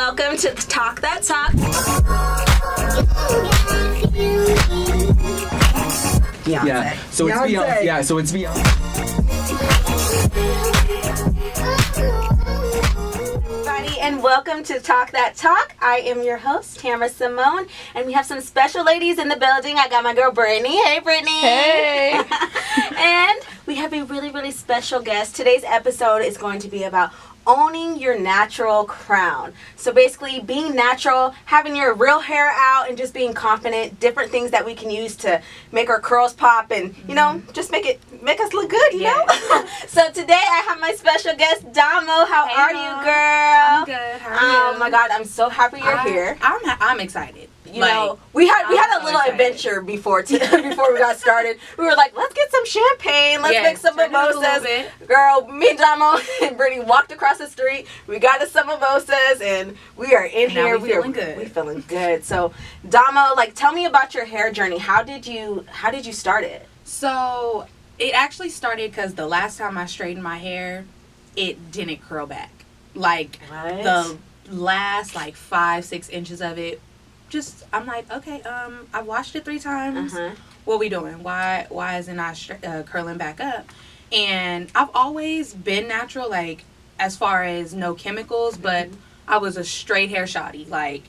welcome to Talk That Talk. Beyonce. Yeah, so it's Beyonce. Yeah, so it's Beyonce. And welcome to Talk That Talk. I am your host, Tamara Simone, and we have some special ladies in the building. I got my girl Brittany. Hey, Brittany. Hey. And we have a really, really special guest. Today's episode is going to be about owning your natural crown. So basically being natural, having your real hair out, and just being confident, different things that we can use to make our curls pop and, you know, just make us look good, you know? So today I have my special guest, Damo. How are you, girl? I'm good. How are you? Oh my God, I'm so happy you're here. I'm excited. You know, we had a little adventure before we got started. We were like, let's get some champagne, let's make some mimosas. Girl, me, Damo, and Brittany walked across the street. We got us some mimosas, and we are in here. We're feeling good. We're feeling good. So, Damo, like, tell me about your hair journey. How did you start it? So it actually started because the last time I straightened my hair, it didn't curl back. Like the last 5-6 inches of it. Just, I'm like, okay, I washed it 3 times. What we doing? Why isn't it curling back up? And I've always been natural, like, as far as no chemicals, but I was a straight hair shawty. Like,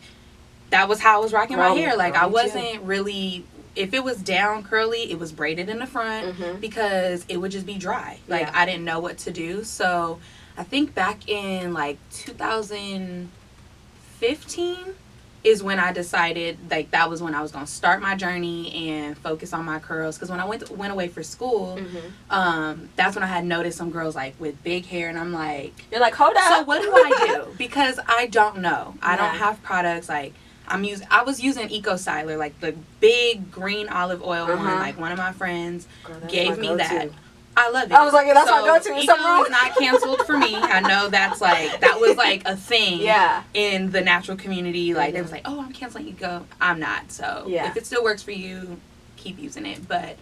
that was how I was rocking my hair. Like, I wasn't really, if it was down curly, it was braided in the front because it would just be dry. Like, I didn't know what to do. So, I think back in, 2015, is when I decided, that was when I was going to start my journey and focus on my curls. Because when I went away for school, that's when I had noticed some girls, with big hair. And I'm like... You're like, hold up. So what do I do? Because I don't know. I don't have products. I was using Eco Styler, the big green olive oil one. One of my friends gave me that. I love it. I was like, that's my go-to. Eco is not canceled for me. I know that's that was a thing in the natural community. They was like, oh, I'm canceling Eco. I'm not. So if it still works for you, keep using it. But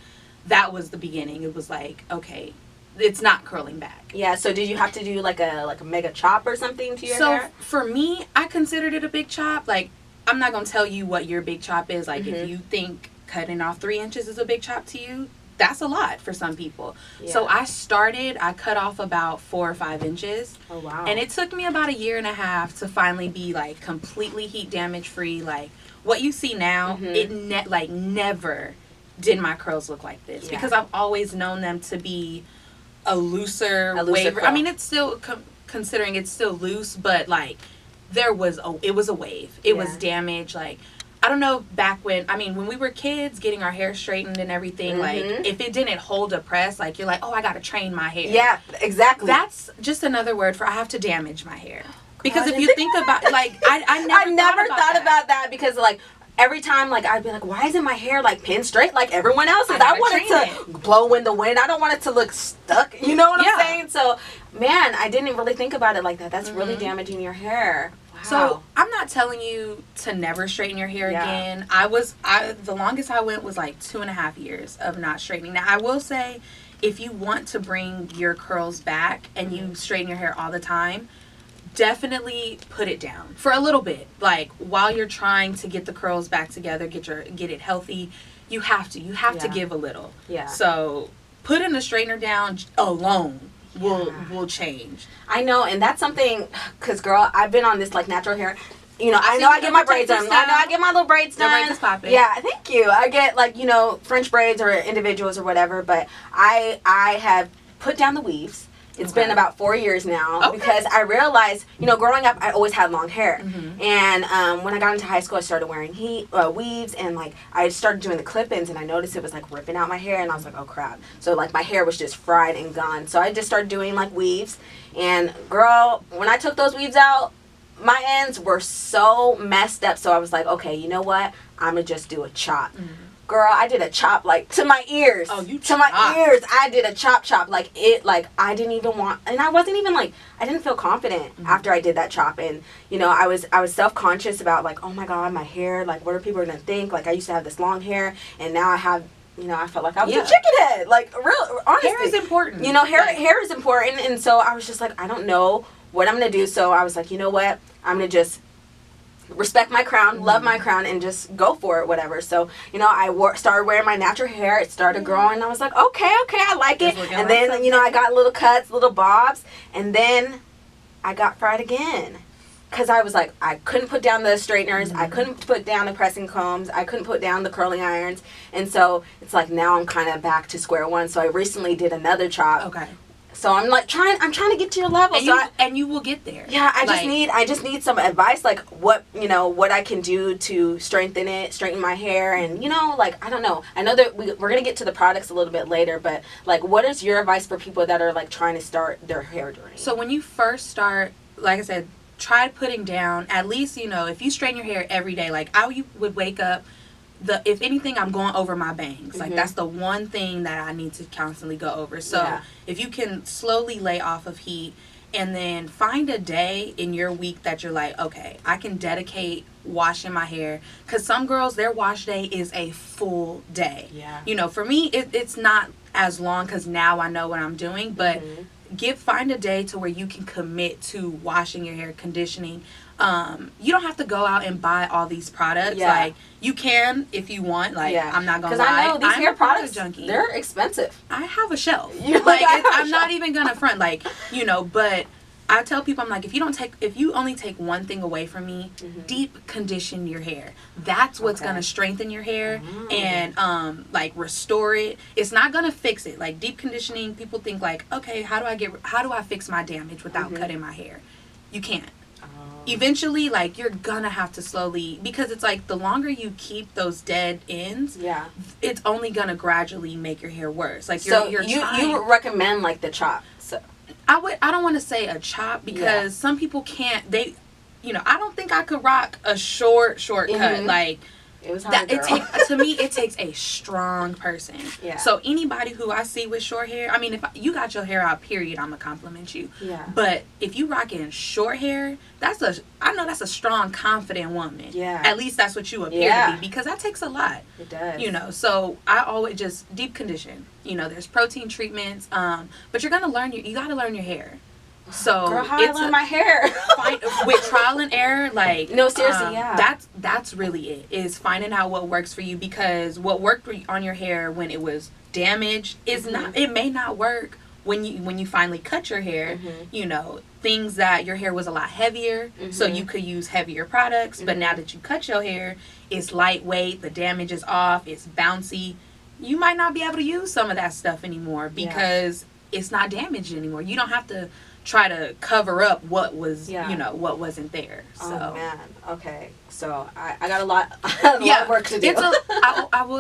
that was the beginning. It was okay, it's not curling back. Yeah, so did you have to do a mega chop or something to your hair? So for me, I considered it a big chop. I'm not going to tell you what your big chop is. If you think cutting off 3 inches is a big chop to you, that's a lot for some people. So I cut off about 4 or 5 inches. Oh, wow. And it took me about 1.5 years to finally be completely heat damage free. What you see now, it never did my curls look like this because I've always known them to be a looser wave. Curl. I mean, it's still considering it's still loose, but it was a wave. It was damage. I don't know, back when we were kids getting our hair straightened and everything, if it didn't hold a press, you're like, oh, I got to train my hair. Yeah, exactly. That's just another word for I have to damage my hair. Because if you think about, I never thought about that because, every time, I'd be like, why isn't my hair, pin straight like everyone else's? I want it to blow in the wind. I don't want it to look stuck. You know what I'm saying? So, man, I didn't really think about it like that. That's really damaging your hair. So I'm not telling you to never straighten your hair again. The longest I went was 2.5 years of not straightening. Now I will say, if you want to bring your curls back and you straighten your hair all the time, definitely put it down for a little bit. While you're trying to get the curls back together, get it healthy, you have to give a little. Yeah. So putting the straightener down alone will change. I know, and that's something, because girl, I've been on this natural hair. I get my braids done. I get my little braids done. Your braids is popping. Yeah, thank you. I get French braids or individuals or whatever, but I have put down the weaves. It's been about 4 years now because I realized, growing up, I always had long hair. And when I got into high school, I started wearing weaves, and I started doing the clip-ins, and I noticed it was ripping out my hair, and I was like, oh crap. So my hair was just fried and gone. So I just started doing weaves, and girl, when I took those weaves out, my ends were so messed up. So I was like, okay, you know what? I'm gonna just do a chop. Girl, I did a chop to my ears. Oh, you to my ears. I did a chop. I didn't even want, and I wasn't even I didn't feel confident after I did that chop. And I was self-conscious about oh my God, my hair. What are people gonna think? I used to have this long hair, and now I have. I felt like I was a chicken head. Real honestly. Hair is important. Hair is important, and so I was just I don't know what I'm gonna do. So I was like, you know what? I'm gonna just respect my crown, love my crown, and just go for it, whatever. So, you know, I started wearing my natural hair. It started growing. I was like, okay, I like it. And then, you know, I got little cuts, little bobs. And then I got fried again. Because I was like, I couldn't put down the straighteners. I couldn't put down the pressing combs. I couldn't put down the curling irons. And so it's like now I'm kind of back to square one. So I recently did another chop. Okay. So I'm like trying to get to your level. And you will get there. Yeah, I just need some advice, like what I can do to straighten my hair, and you know, like I don't know. I know that we're gonna get to the products a little bit later, but like, what is your advice for people that are like trying to start their hair journey? So when you first start, like I said, try putting down at least, you know, if you straighten your hair every day, like I would wake up. If anything, I'm going over my bangs. Like that's the one thing that I need to constantly go over. So if you can slowly lay off of heat, and then find a day in your week that you're like, okay, I can dedicate washing my hair. Because some girls, their wash day is a full day. Yeah. You know, for me, it's not as long because now I know what I'm doing. But find a day to where you can commit to washing your hair, conditioning. You don't have to go out and buy all these products. Like you can if you want. Like I'm not gonna lie. Because I know these hair products, junkie. They're expensive. I have a shelf. I'm not even gonna front. Like, you know, but I tell people, I'm like, if you only take one thing away from me, deep condition your hair. That's what's gonna strengthen your hair and like restore it. It's not gonna fix it. Like deep conditioning, people think like, okay, how do I fix my damage without cutting my hair? You can't. Eventually, like, you're gonna have to slowly, because it's like the longer you keep those dead ends, it's only gonna gradually make your hair worse. Like, you would recommend like the chop. So I don't want to say a chop because some people can't. You know, I don't think I could rock a short cut. Like, it was hard, to me, it takes a strong person. Yeah. So anybody who I see with short hair, I mean, if you got your hair out, period, I'm gonna compliment you. Yeah. But if you rocking short hair, I know that's a strong, confident woman. Yeah. At least that's what you appear to be, because that takes a lot. It does. You know, so I always just deep condition. You know, there's protein treatments, but you gotta learn your hair. So girl, how I learn my hair with trial and error, like no, seriously, that's really it, is finding out what works for you, because what worked on your hair when it was damaged is not, it may not work when you finally cut your hair. You know, things that your hair was a lot heavier, so you could use heavier products, but now that you cut your hair, it's lightweight, the damage is off, it's bouncy, you might not be able to use some of that stuff anymore because it's not damaged anymore. You don't have to try to cover up what was, you know, what wasn't there. So. Oh man, okay. So I got a lot of work to do.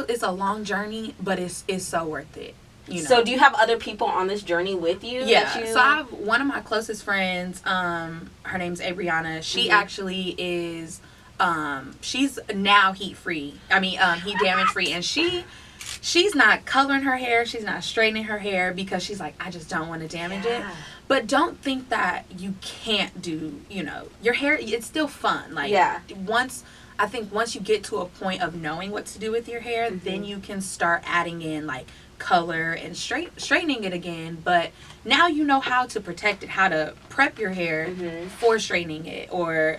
It's a long journey, but it's so worth it. You know? So do you have other people on this journey with you? Yeah. So I have one of my closest friends. Her name's Abriana. She actually is. She's now heat free. I mean, heat damage free, and she's not coloring her hair. She's not straightening her hair because she's like, I just don't want to damage it. But don't think that you can't do, you know, your hair, it's still fun. Like, once you get to a point of knowing what to do with your hair, then you can start adding in, like, color and straightening it again. But now you know how to protect it, how to prep your hair for straightening it or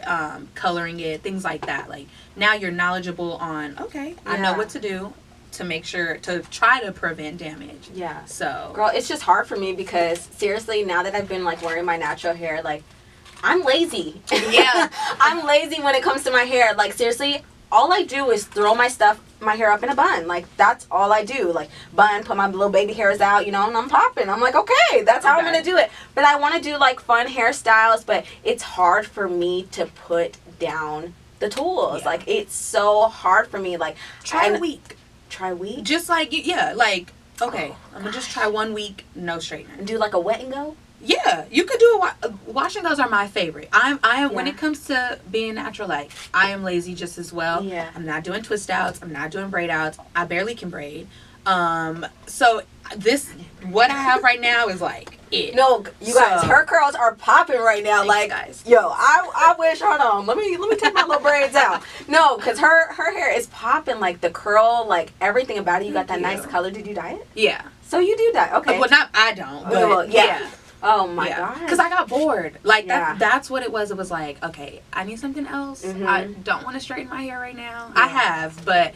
coloring it, things like that. Like, now you're knowledgeable on, okay, I know what to do to make sure to try to prevent damage. Yeah. So girl, it's just hard for me because seriously, now that I've been like wearing my natural hair, like I'm lazy. Yeah. I'm lazy when it comes to my hair. Like seriously, all I do is throw my hair up in a bun. Like that's all I do. Like bun, put my little baby hairs out, you know, and I'm popping. I'm like, okay, that's how I'm gonna do it. But I want to do like fun hairstyles, but it's hard for me to put down the tools. Like it's so hard for me. Like try a week. Try week? Just like, like, okay, I'm going to just try 1 week, no straightener. And do like a wet and go? Yeah, you could do wash and goes are my favorite. I am when it comes to being natural, like, I am lazy just as well. Yeah. I'm not doing twist outs. I'm not doing braid outs. I barely can braid. So what I have right now is like it. No, you guys, her curls are popping right now. Thanks, like, guys. Yo, I wish. Hold on, let me take my little braids out. No, because her hair is popping. Like the curl, like everything about it. You got that nice color. Did you dye it? Yeah. So you do dye, okay? Well, not I don't. But yeah. Oh my god. Because I got bored. Like that's what it was. It was like, okay, I need something else. I don't want to straighten my hair right now. I have, but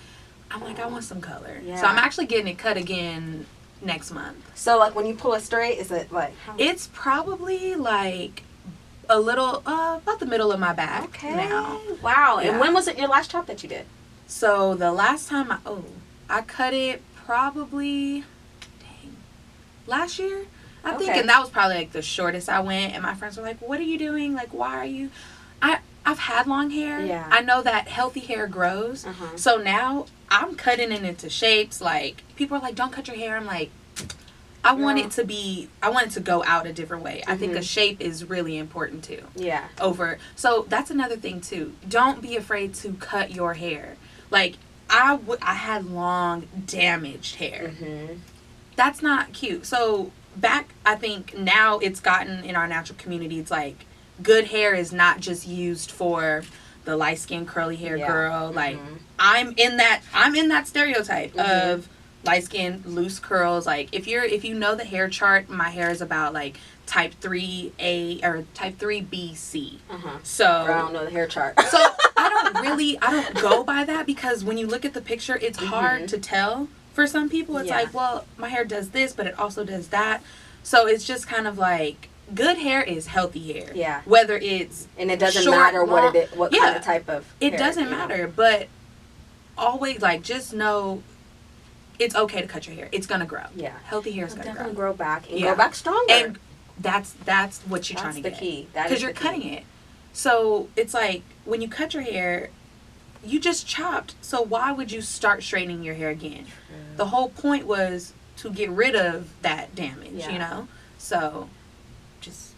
I'm like, I want some color. So I'm actually getting it cut again next month. So like when you pull it straight, is it like it's probably like a little about the middle of my back now. Wow. And when was it your last chop that you did? So the last time I cut it probably last year, I think, and that was probably like the shortest I went. And my friends were like, "What are you doing? Like, why are you?" I've had long hair. Yeah. I know that healthy hair grows. So now I'm cutting it into shapes. Like people are like, "Don't cut your hair." I'm like, I want it to go out a different way. I think a shape is really important too. Yeah. So that's another thing too. Don't be afraid to cut your hair. Like I had long damaged hair. That's not cute. So I think now it's gotten in our natural community, it's like good hair is not just used for the light skinned curly hair girl. Like I'm in that stereotype of light skin, loose curls. Like if you know the hair chart, my hair is about like type 3A or type 3BC. So I don't know the hair chart. So I don't go by that, because when you look at the picture, it's hard to tell. For some people, it's like, well, my hair does this, but it also does that. So it's just kind of like, good hair is healthy hair. Yeah. Whether it's and it doesn't matter what kind of type of it hair, doesn't matter, but always like just know it's okay to cut your hair. It's gonna grow. Yeah. Healthy hair is gonna grow back and grow back stronger. And that's what you're trying to get. That's the key. Because you're cutting it. So it's like when you cut your hair, you just chopped. So why would you start straightening your hair again? The whole point was to get rid of that damage, you know? So just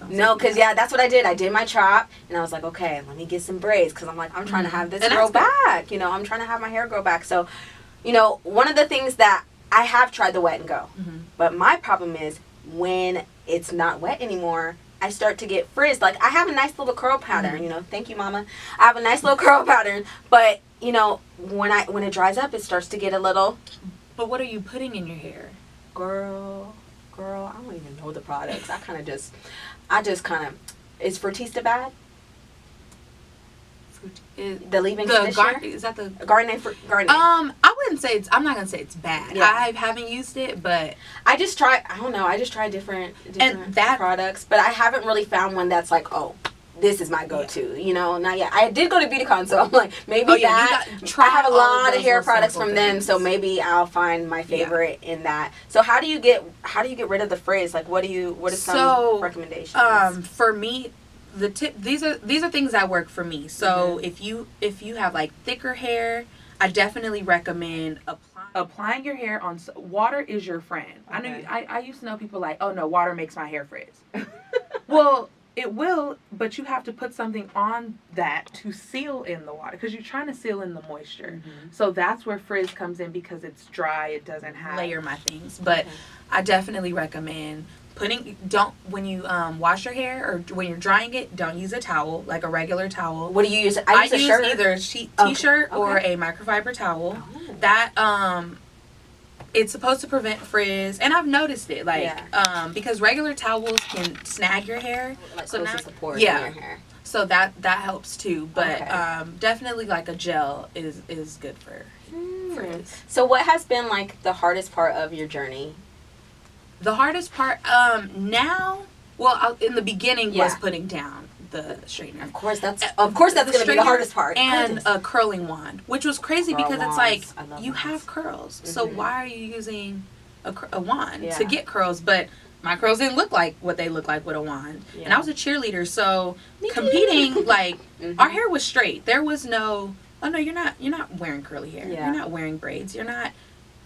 no, because that's what I did. I did my chop, and I was like, okay, let me get some braids, because I'm like, I'm trying to have this grow back. You know, I'm trying to have my hair grow back. So, you know, one of the things that I have tried the wet and go, but my problem is when it's not wet anymore, I start to get frizzed. Like I have a nice little curl pattern, you know. Thank you, Mama. I have a nice little curl pattern, but you know, when it dries up, it starts to get a little. But what are you putting in your hair, girl? I don't even know the products. I just kind of. Is Fruitista bad? The leave-in conditioner? Is that the Garnier? I wouldn't say it's. I'm not gonna say it's bad. I haven't used it, but I just try. I don't know. I just try different products, but I haven't really found one that's like, oh, this is my go-to. You know, not yet. I did go to BeautyCon, so I'm like, maybe I have a lot of hair products from them, so maybe I'll find my favorite in that. So how do you get rid of the frizz? Like, what are some recommendations? For me, the tip, these are things that work for me. So if you have like thicker hair, I definitely recommend applying your hair on water is your friend. I used to know people like, oh no, water makes my hair frizz. Well, it will, but you have to put something on that to seal in the water, because you're trying to seal in the moisture. So that's where frizz comes in, because it's dry, it doesn't have layer my things. But I definitely recommend when you wash your hair or when you're drying it, don't use a towel, like a regular towel. What do you use? I use either a t-shirt or a microfiber towel. That it's supposed to prevent frizz, and I've noticed it, like because regular towels can snag your hair, so now support in your hair. So that helps too. But definitely like a gel is good for frizz. So what has been like the hardest part of your journey? The hardest part now, in the beginning was putting down the straightener. Of course that's going to be the hardest part. And a curling wand, which was crazy because it's like you have curls, so why are you using a wand to get curls? But my curls didn't look like what they look like with a wand, and I was a cheerleader, so competing like our hair was straight. There was no, oh no, you're not wearing curly hair. You're not wearing braids.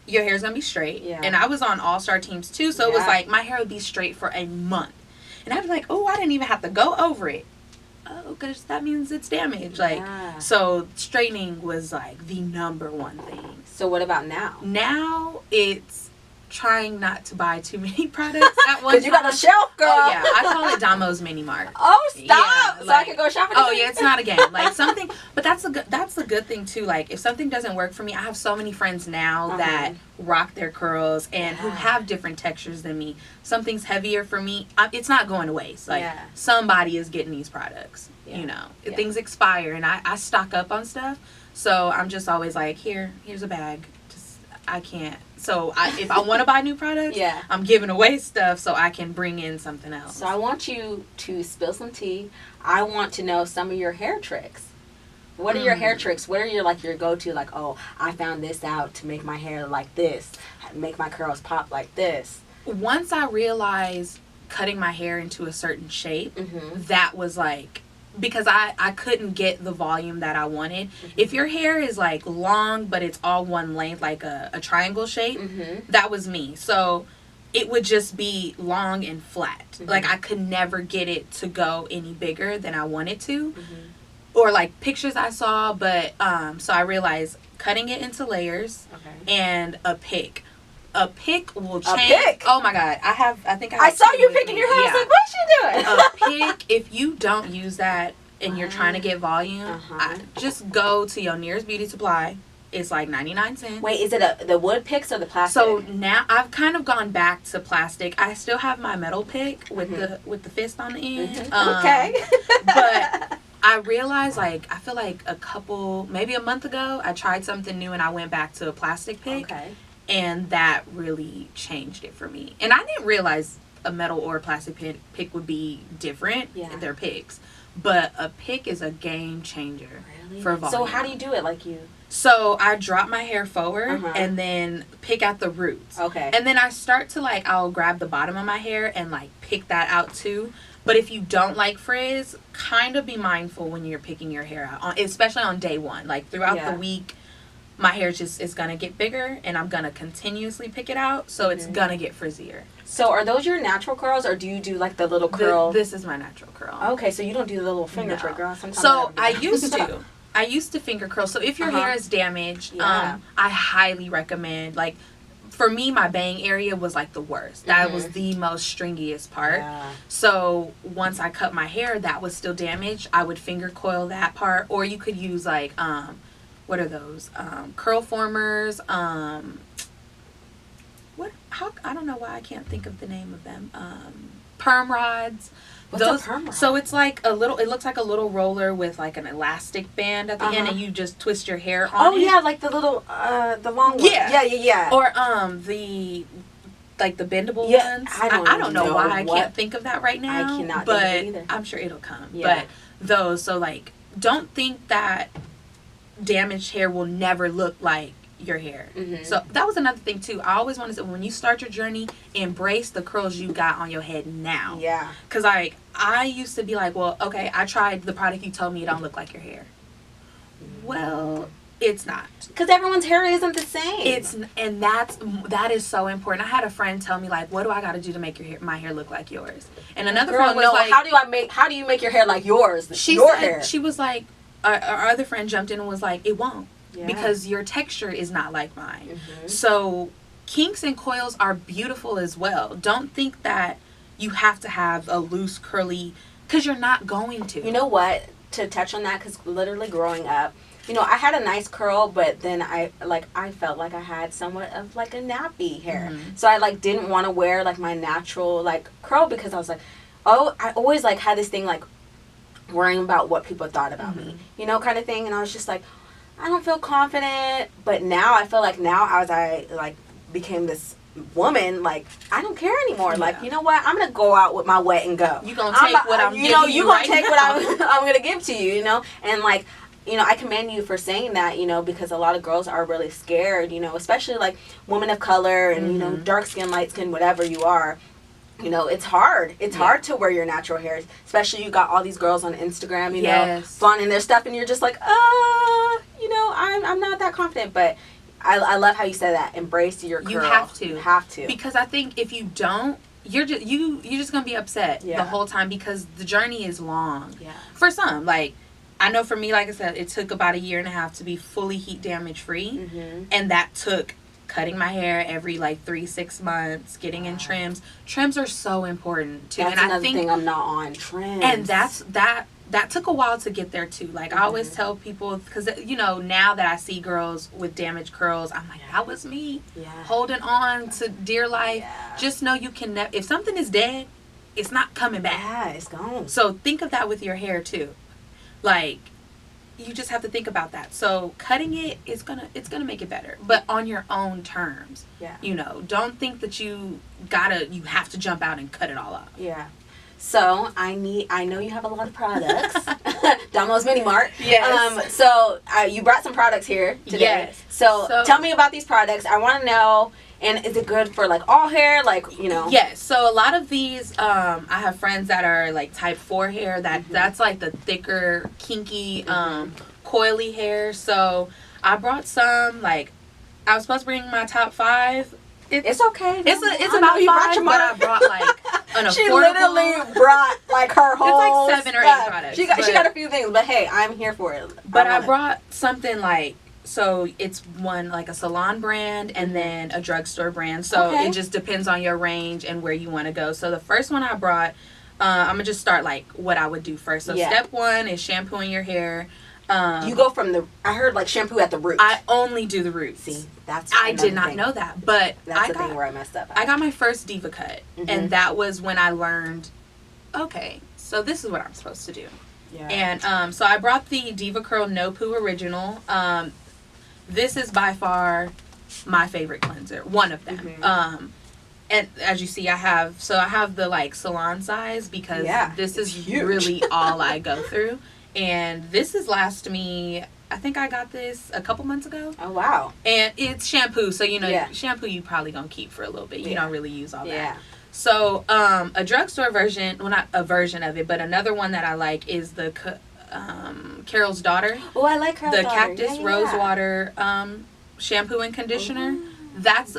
Your hair's gonna be straight. And I was on all-star teams too, so it was like my hair would be straight for a month, and I'd be like, oh, I didn't even have to go over it. Oh, because that means it's damaged. So straightening was like the number one thing. So what about now? Now it's trying not to buy too many products at one time. Because you got a shelf, girl. Oh, yeah. I call it Damo's Mini Mart. Oh, stop. Yeah, so I can go shopping. Oh, yeah, it's not a game. Like, something, but that's the good thing, too. Like, if something doesn't work for me, I have so many friends now that rock their curls and who have different textures than me. Something's heavier for me, it's not going to waste. Like, somebody is getting these products, you know. Things expire, and I stock up on stuff. So I'm just always like, here's a bag. I can't. So if I want to buy new products, I'm giving away stuff so I can bring in something else. So I want you to spill some tea. I want to know some of your hair tricks. What are your hair tricks? What are your go-to, like, oh, I found this out to make my hair like this, make my curls pop like this? Once I realized cutting my hair into a certain shape, that was like, because I couldn't get the volume that I wanted. If your hair is like long but it's all one length, like a triangle shape, that was me. So it would just be long and flat. Like I could never get it to go any bigger than I wanted to. Or like pictures I saw, but so I realized cutting it into layers and a pick. A pick will change. A pick? Oh my God. I saw you picking your hair. I was like, what's she doing? A pick, if you don't use that and you're trying to get volume, just go to your nearest beauty supply. It's like 99 cents. Wait, is it the wood picks or the plastic? So now I've kind of gone back to plastic. I still have my metal pick with the fist on the end. Okay. But I realized, like, I feel like maybe a month ago, I tried something new and I went back to a plastic pick. Okay. And that really changed it for me. And I didn't realize a metal or a plastic pick would be different. They're picks. But a pick is a game changer for volume. So how do you do it like you? So I drop my hair forward and then pick out the roots. Okay. And then I start to, like, I'll grab the bottom of my hair and, like, pick that out too. But if you don't like frizz, kind of be mindful when you're picking your hair out, especially on day one. Like, throughout the week, my hair just is going to get bigger and I'm going to continuously pick it out. So it's going to get frizzier. So are those your natural curls or do you do like the little curl? This is my natural curl. Okay, so you don't do the little finger trick, girl. Sometimes so I used to. I used to finger curl. So if your hair is damaged, I highly recommend, like, for me, my bang area was like the worst. That was the most stringiest part. So once I cut my hair that was still damaged, I would finger coil that part. Or you could use like what are those? Curl formers. I don't know why I can't think of the name of them. Perm rods. What's a perm rod? So it's like it looks like a little roller with like an elastic band at the end, and you just twist your hair on it. Yeah, like the little, the long one. Yeah. Or the bendable ones. I don't know why I can't think of that right now. I cannot but think of it either. I'm sure it'll come. Yeah. But those, so like, don't think that damaged hair will never look like your hair. So that was another thing too. I always want to say, when you start your journey, embrace the curls you got on your head now. Yeah. Because like, I used to be like, well, okay, I tried the product you told me it don't look like your hair. Well, it's not. Because everyone's hair isn't the same. And that is so important. I had a friend tell me, like, what do I got to do to make my hair look like yours? And another friend was like, how do you make your hair like yours? She was like, our other friend jumped in and was like, it won't. Because your texture is not like mine. So kinks and coils are beautiful as well. Don't think that you have to have a loose curly, because you're not going to. You know what? To touch on that, because literally growing up, you know, I had a nice curl, but then I felt like I had somewhat of like a nappy hair. So I like didn't want to wear like my natural like curl, because I was like, oh, I always like had this thing like worrying about what people thought about me, you know, kind of thing. And I was just like, I don't feel confident. But now I feel like as I like became this woman, like I don't care anymore. Like, you know what, I'm gonna go out with my wet and go. You gonna take what I'm giving you, gonna take what I'm gonna give to you, you know. And like, you know, I commend you for saying that, you know, because a lot of girls are really scared, you know, especially like women of color and you know, dark skin, light skin, whatever you are. You know, it's hard. It's hard to wear your natural hair, especially you got all these girls on Instagram, you know, flaunting their stuff, and you're just like, you know, I'm not that confident. But I love how you said that. Embrace your curl. You have to. You have to. Because I think if you don't, you're just gonna be upset the whole time, because the journey is long. Yeah. For some, like, I know for me, like I said, it took about 1.5 years to be fully heat damage free, and that took cutting my hair every like 3-6 months, getting in trims. Trims are so important too. That's and another I think thing I'm not on, trims. And that took a while to get there too. Like I always tell people, because you know, now that I see girls with damaged curls, I'm like, that was me holding on to dear life. Just know you can if something is dead, it's not coming back. Yeah, it's gone. So think of that with your hair too. Like, you just have to think about that. So cutting it's gonna make it better, but on your own terms. Yeah. You know, don't think that you have to jump out and cut it all up. Yeah. So I know you have a lot of products. Domino's Mini Mart. Yes. So you brought some products here today. Yes. So tell me about these products. I want to know. And is it good for like all hair? Like, you know. Yes. So a lot of these, I have friends that are like type 4 hair. That's like the thicker, kinky, coily hair. So I brought some. Like, I was supposed to bring my top 5. It's okay. It's about 5, but I brought like an affordable. She literally brought like her whole. It's like 7 or 8 products. She got a few things, but hey, I'm here for it. But I brought something like. So it's one like a salon brand and then a drugstore brand. So it just depends on your range and where you want to go. So the first one I brought, I'm going to just start like what I would do first. So step 1 is shampooing your hair. You go from I heard like shampoo at the root. I only do the roots. See, that's I did not know that. But that's the thing where I messed up. I got my first Diva cut. And that was when I learned, okay, so this is what I'm supposed to do. Yeah. And so I brought the Diva Curl No Poo Original. This is by far my favorite cleanser. One of them. And as you see, I have the like salon size because this is huge. Really all I go through. And this has lasted me, I think I got this a couple months ago. Oh, wow. And it's shampoo. So, you know, shampoo you probably going to keep for a little bit. You don't really use all that. So, a drugstore version, well, not a version of it, but another one that I like is the Carol's Daughter. Oh, I like Carol's Daughter. The Cactus Rosewater shampoo and conditioner. Ooh. That's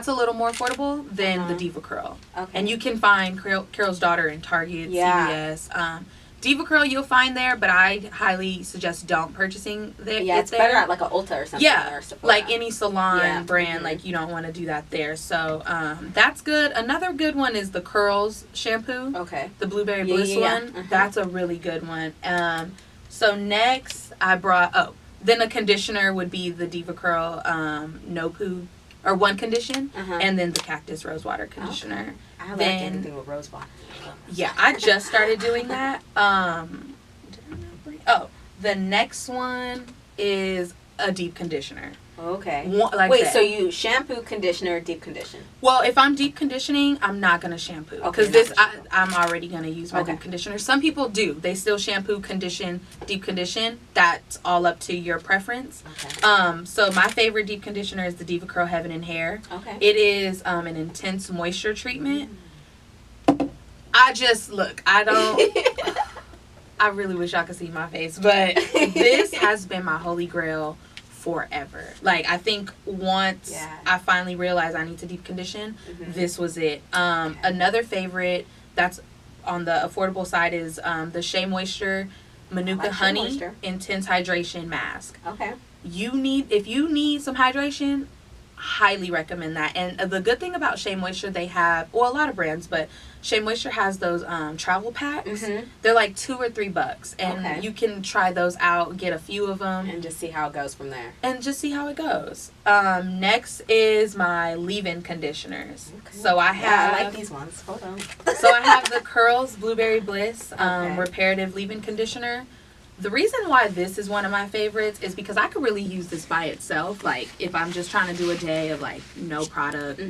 a little more affordable than the Diva Curl. Okay. And you can find Carol's Daughter in Target, CVS. Diva Curl you'll find there, but I highly suggest don't purchasing it. Yeah, it's better at like a Ulta or something. Yeah, or like any salon brand, like you don't want to do that there. So that's good. Another good one is the Curls shampoo. Okay. The Blueberry Bliss one. That's a really good one. So next I brought, then a conditioner would be the Diva Curl No Poo, or One Condition, and then the Cactus Rosewater conditioner. I like anything with rose water. Yeah, I just started doing that. The next one is a deep conditioner. Okay. Wait, so you shampoo, conditioner, deep condition? Well, if I'm deep conditioning, I'm not going to shampoo. Because I'm already going to use my deep conditioner. Some people do. They still shampoo, condition, deep condition. That's all up to your preference. Okay. So my favorite deep conditioner is the Diva Curl Heaven and Hair. Okay. It is an intense moisture treatment. I really wish y'all could see my face. But this has been my holy grail forever. Like, I think once I finally realized I need to deep condition, this was it. Another favorite that's on the affordable side is the Shea Moisture Manuka Honey Intense Hydration Mask. Okay. If you need some hydration, highly recommend that. And the good thing about Shea Moisture, they have, well, a lot of brands, but Shea Moisture has those travel packs. They're like $2 or $3, and you can try those out, get a few of them, and just see how it goes from there. And just see how it goes. Next is my leave-in conditioners. So I I like these ones. Hold on. So I have the Curls Blueberry Bliss reparative leave-in conditioner. The reason why this is one of my favorites is because I could really use this by itself. Like, if I'm just trying to do a day of, like, no product,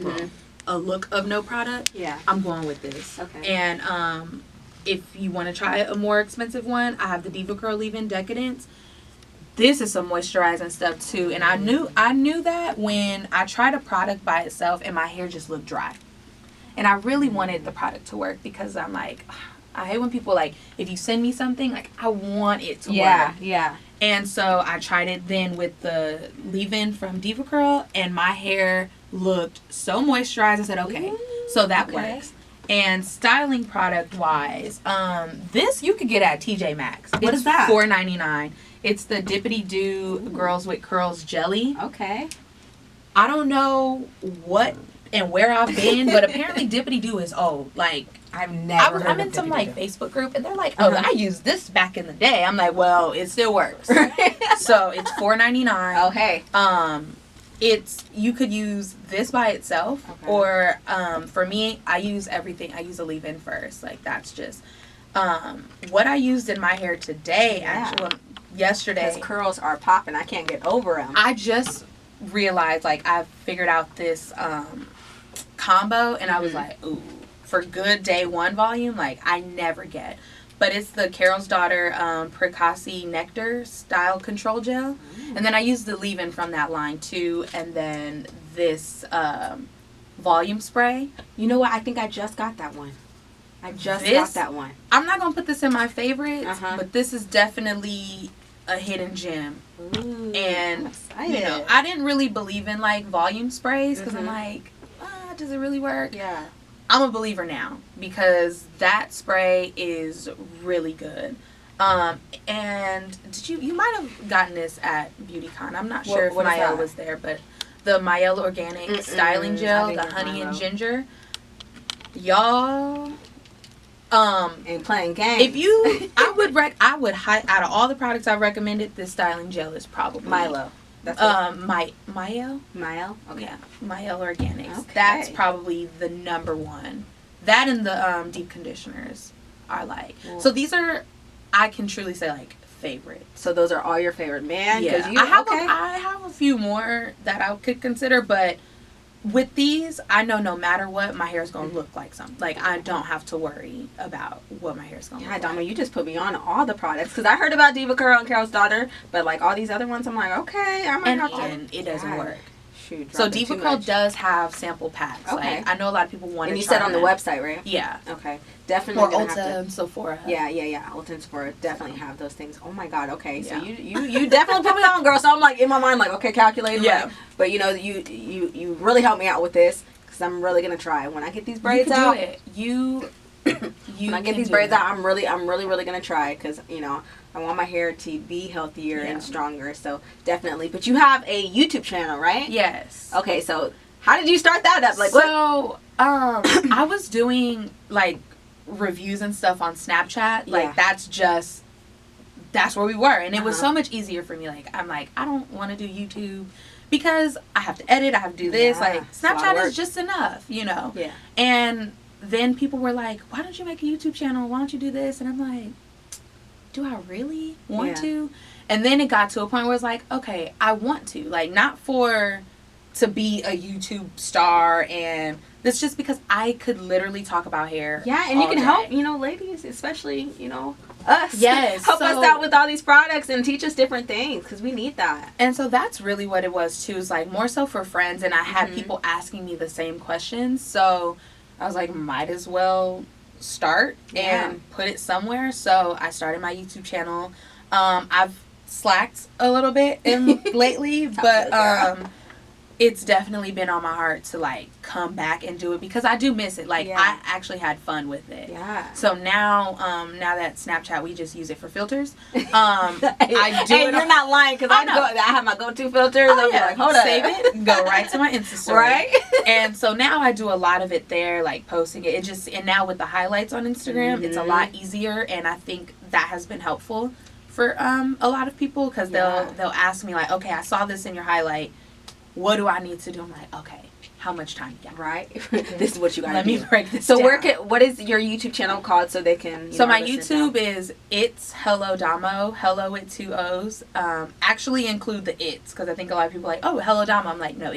a look of no product, I'm going with this. Okay. And if you want to try a more expensive one, I have the Diva Curl Leave-In Decadent. This is some moisturizing stuff, too. And I knew that when I tried a product by itself and my hair just looked dry. And I really wanted the product to work because I'm like, I hate when people, like, if you send me something, like, I want it to work. Yeah. And so I tried it then with the leave-in from Diva Curl, and my hair looked so moisturized. I said, okay, so that works. And styling product-wise, this you could get at TJ Maxx. What is that? $4.99. It's the Dippity Doo Girls with Curls Jelly. Okay. I don't know what and where I've been, but apparently Dippity Doo is old. Like, I'm in some like Facebook group, and they're like, "Oh, I used this back in the day." I'm like, "Well, it still works." So it's $4.99. Oh, hey. It's you could use this by itself, or for me, I use everything. I use a leave-in first. Like that's just what I used in my hair today. Actually, yesterday, because curls are popping. I can't get over them. I just realized like I've figured out this combo, and I was like, ooh, for good day one volume, like I never get. But it's the Carol's Daughter Precassi Nectar Style Control Gel. And then I use the leave-in from that line too. And then this volume spray. You know what? I think I just got that one. Got that one. I'm not going to put this in my favorites, but this is definitely a hidden gem. Ooh, and, you know, I didn't really believe in, like, volume sprays because I'm like, does it really work? Yeah. I'm a believer now because that spray is really good. And you might have gotten this at BeautyCon. I'm not sure if Mael was there, but the Mael Organic Styling Gel, the honey and ginger. Y'all ain't playing games. If you I would out of all the products I recommended, this styling gel is probably Milo. That's Mael? Okay. Yeah, Mael Organics. Okay. That's probably the number one. That and the deep conditioners are like. Cool. So these are, I can truly say, like, favorite. So those are all your favorite, man? Yeah. I have a few more that I could consider, but with these, I know no matter what, my hair is going to look like something. Like, I don't have to worry about what my hair is going to look like. Yeah, Dama, you just put me on all the products. Because I heard about Diva Curl and Carol's Daughter, but, like, all these other ones, I'm like, okay, I might have to. And it doesn't work. Shoot, so Diva Curl does have sample packs. Okay. Like, I know a lot of people want to try. And you said on the website, right? Yeah. Okay. Definitely. Or Ulta and Sephora. Yeah. Ulta and Sephora definitely have those things. Oh my God. Okay. So you definitely put me on, girl. So I'm like in my mind, like, okay, calculated. Yeah. Like, but you know, you really helped me out with this because I'm really gonna try when I get these braids out. When I get these braids out, I'm really gonna try because you know I want my hair to be healthier and stronger. So definitely. But you have a YouTube channel, right? Yes. Okay. So how did you start that up? Like, so I was doing like reviews and stuff on Snapchat. Like that's where we were, and it was so much easier for me. Like I'm like, I don't want to do YouTube because I have to edit, I have to do this. Like Snapchat is just enough, you know. Yeah. And then people were like, why don't you make a YouTube channel? Why don't you do this? And I'm like, do I really want to? And then it got to a point where it's like, okay, I want to. Like, not to be a YouTube star, and that's just because I could literally talk about hair. Yeah, and you can help, you know, ladies, especially, you know, us. Yes. Help us out with all these products and teach us different things because we need that. And so that's really what it was, too. Is like more so for friends, and I had people asking me the same questions. So I was like, might as well start and put it somewhere. So I started my YouTube channel. I've slacked a little bit lately, but it's definitely been on my heart to like come back and do it because I do miss it. Like I actually had fun with it. Yeah. So now that Snapchat, we just use it for filters. I do. And you're not lying because I have my go-to filters. I'm like, hold up, save it, go right to my Insta story. Right. And so now I do a lot of it there, like posting it. And now with the highlights on Instagram, it's a lot easier, and I think that has been helpful for a lot of people because they'll ask me like, okay, I saw this in your highlight. What do I need to do? I'm like, okay, how much time you got? Right. This is what you got to do. Let me break this down. What is your YouTube channel called so they can, So my YouTube is It's Hello Damo. Hello with 2 O's. Actually include the it's because I think a lot of people are like, oh, Hello Damo. I'm like, no,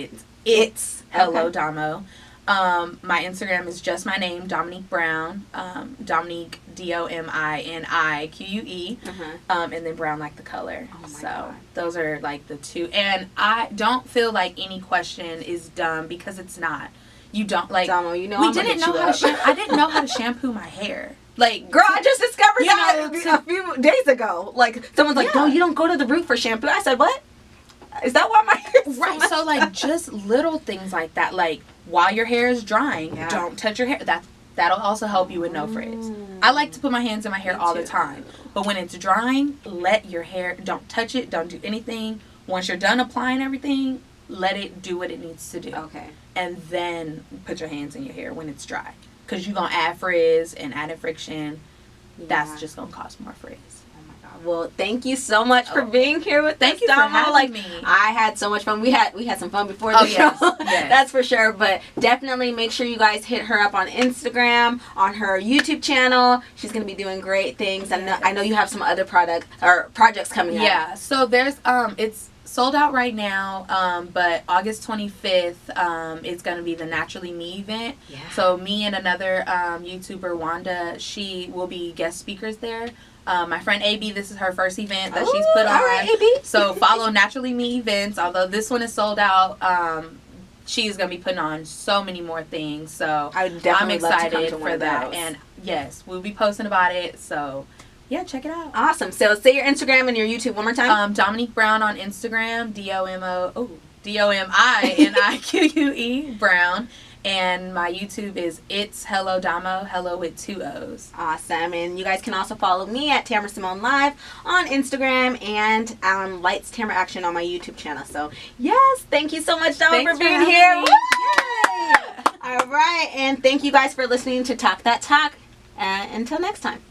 it's Hello Damo. My Instagram is just my name, Dominique Brown. Dominique DOMINIQUE. And then brown like the color. Oh my God. Those are like the two. And I don't feel like any question is dumb because it's not. You don't like. Damo, you know, I didn't know how to shampoo my hair. Like, girl, I just discovered that a few days ago. Like, someone's like, no, you don't go to the root for shampoo. I said, what? Is that why my hair is right? So like, just little things like that. Like, while your hair is drying, don't touch your hair. That'll also help you with no frizz. I like to put my hands in my hair all the time. But when it's drying, let your hair, don't touch it, don't do anything. Once you're done applying everything, let it do what it needs to do. Okay. And then put your hands in your hair when it's dry. Because you're going to add frizz and added friction. Yeah. That's just going to cause more frizz. Well, thank you so much for being here with us. Thank you for having me. I had so much fun. We had some fun before the show. Yes. That's for sure. But definitely make sure you guys hit her up on Instagram, on her YouTube channel. She's gonna be doing great things. I know you have some other projects coming up. Yeah. So there's it's sold out right now, but August 25th, it's going to be the Naturally Me event. Yeah. So me and another YouTuber, Wanda, she will be guest speakers there. My friend AB, this is her first event that she's put on. All right, AB. So follow Naturally Me events. Although this one is sold out, she's going to be putting on so many more things. So I'm excited for that. And yes, we'll be posting about it. So yeah, check it out. Awesome. So say your Instagram and your YouTube one more time. Dominique Brown on Instagram. DOMINIQUE Brown. And my YouTube is It's Hello Damo, hello with 2 O's. Awesome. And you guys can also follow me at Tamara Simone Live on Instagram and Lights Tamara Action on my YouTube channel. So yes, thank you so much, Damo, for being here. Yay! All right. And thank you guys for listening to Talk That Talk. Until next time.